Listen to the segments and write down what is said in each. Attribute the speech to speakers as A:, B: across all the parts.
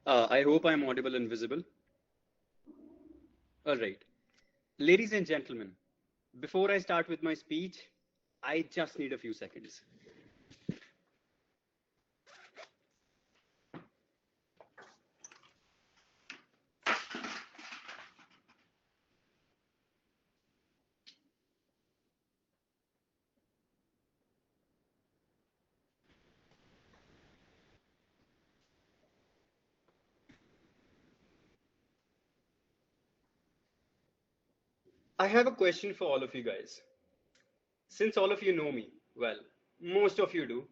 A: I hope I'm audible and visible. All right. Ladies and gentlemen, before I start with my speech, I just need a few seconds. I have a question for all of you guys. Since all of you know me, well, most of you do,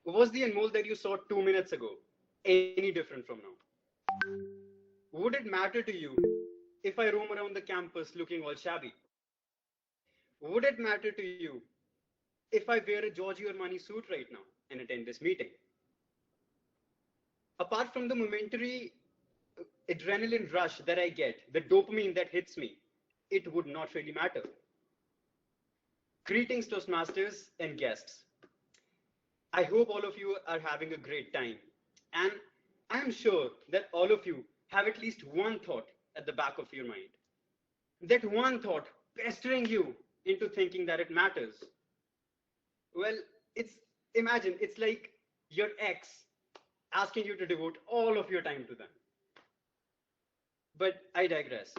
A: was the Anmol that you saw 2 minutes ago any different from now? Would it matter to you if I roam around the campus looking all shabby? Would it matter to you if I wear a Giorgio Armani suit right now and attend this meeting? Apart from the momentary adrenaline rush that I get, the dopamine that hits me, it would not really matter. Greetings, Toastmasters and guests. I hope all of you are having a great time. And I'm sure that all of you have at least one thought at the back of your mind. That one thought pestering you into thinking that it matters. Well, imagine it's like your ex asking you to devote all of your time to them. But I digress.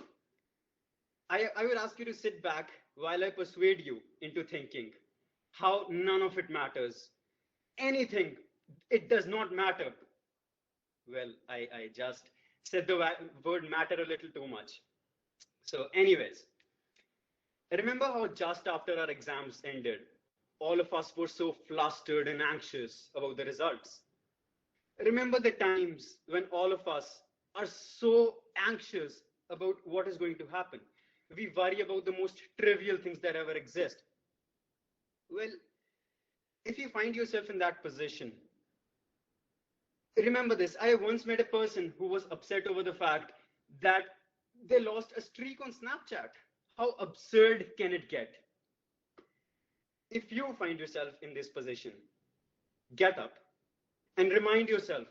A: I would ask you to sit back while I persuade you into thinking how none of it matters. Anything, it does not matter. Well, I just said the word matter a little too much. So, anyways, remember how just after our exams ended, all of us were so flustered and anxious about the results? Remember the times when all of us are so anxious about what is going to happen. We worry about the most trivial things that ever exist. Well, if you find yourself in that position, remember this. I once met a person who was upset over the fact that they lost a streak on Snapchat. How absurd can it get? If you find yourself in this position, get up and remind yourself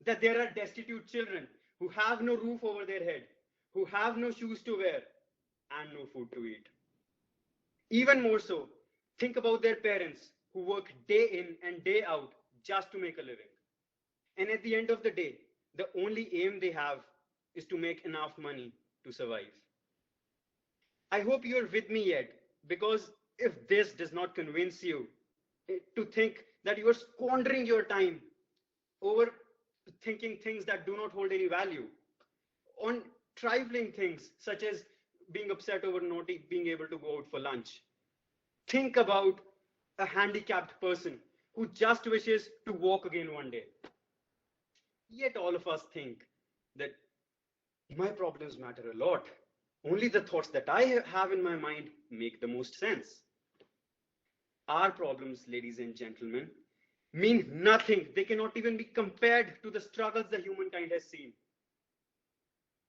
A: that there are destitute children who have no roof over their head, who have no shoes to wear, and no food to eat. Even more so, think about their parents who work day in and day out just to make a living. And at the end of the day, the only aim they have is to make enough money to survive. I hope you're with me yet, because if this does not convince you to think that you are squandering your time over thinking things that do not hold any value, on trifling things such as being upset over not being able to go out for lunch. Think about a handicapped person who just wishes to walk again one day. Yet all of us think that my problems matter a lot. Only the thoughts that I have in my mind make the most sense. Our problems, ladies and gentlemen, mean nothing. They cannot even be compared to the struggles the humankind has seen.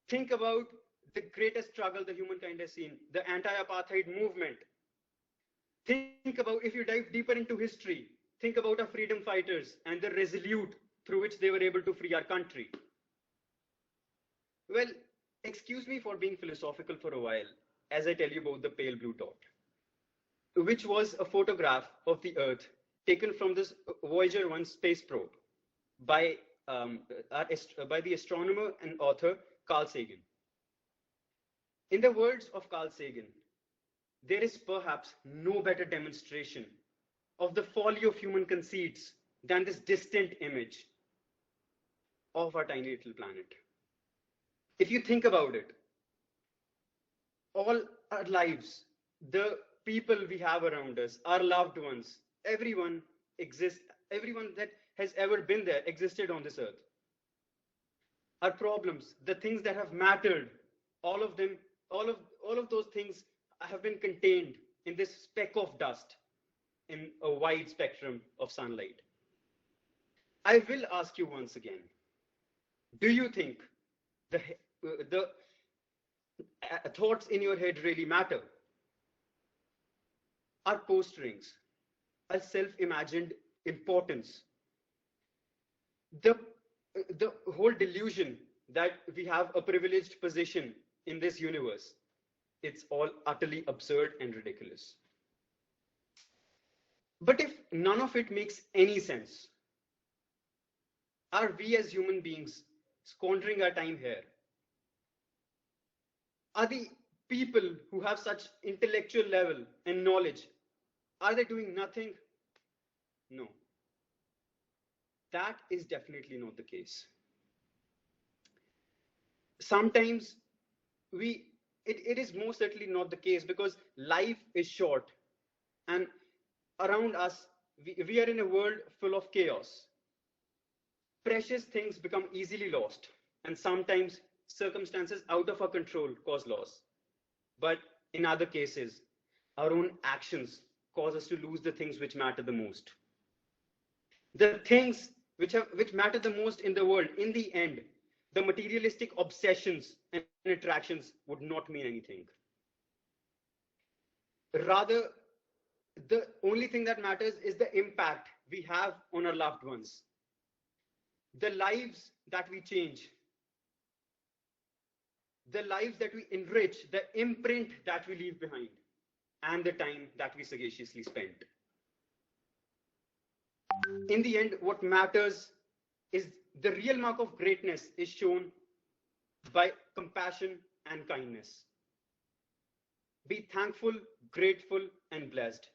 A: Think about the greatest struggle the humankind has seen, the anti-apartheid movement. Think about, if you dive deeper into history, think about our freedom fighters and the resolute through which they were able to free our country. Well, excuse me for being philosophical for a while as I tell you about the pale blue dot, which was a photograph of the Earth taken from this Voyager 1 space probe by the astronomer and author Carl Sagan. In the words of Carl Sagan, there is perhaps no better demonstration of the folly of human conceits than this distant image of our tiny little planet. If you think about it, all our lives, the people we have around us, our loved ones, everyone that has ever been there existed on this earth. Our problems, the things that have mattered, all of those things have been contained in this speck of dust in a wide spectrum of sunlight. I will ask you once again, do you think the thoughts in your head really matter? Our post rings, our self-imagined importance, the the whole delusion that we have a privileged position in this universe, it's all utterly absurd and ridiculous. But if none of it makes any sense, are we as human beings squandering our time here? Are the people who have such intellectual level and knowledge, are they doing nothing? No, that is definitely not the case. Sometimes it is most certainly not the case, because life is short, and around us we are in a world full of chaos. Precious things become easily lost, and sometimes circumstances out of our control cause loss. But in other cases, our own actions cause us to lose the things which matter the most. The things which matter the most in the world, in the end, the materialistic obsessions and attractions would not mean anything. Rather, the only thing that matters is the impact we have on our loved ones, the lives that we change, the lives that we enrich, the imprint that we leave behind, and the time that we sagaciously spent. In the end, what matters is the real mark of greatness is shown by compassion and kindness. Be thankful, grateful, and blessed.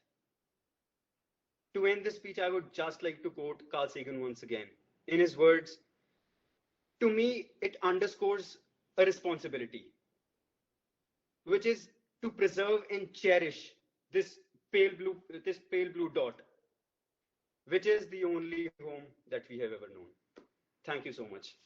A: To end this speech, I would just like to quote Carl Sagan once again. In his words, to me, it underscores a responsibility, which is to preserve and cherish this pale blue dot, which is the only home that we have ever known. Thank you so much.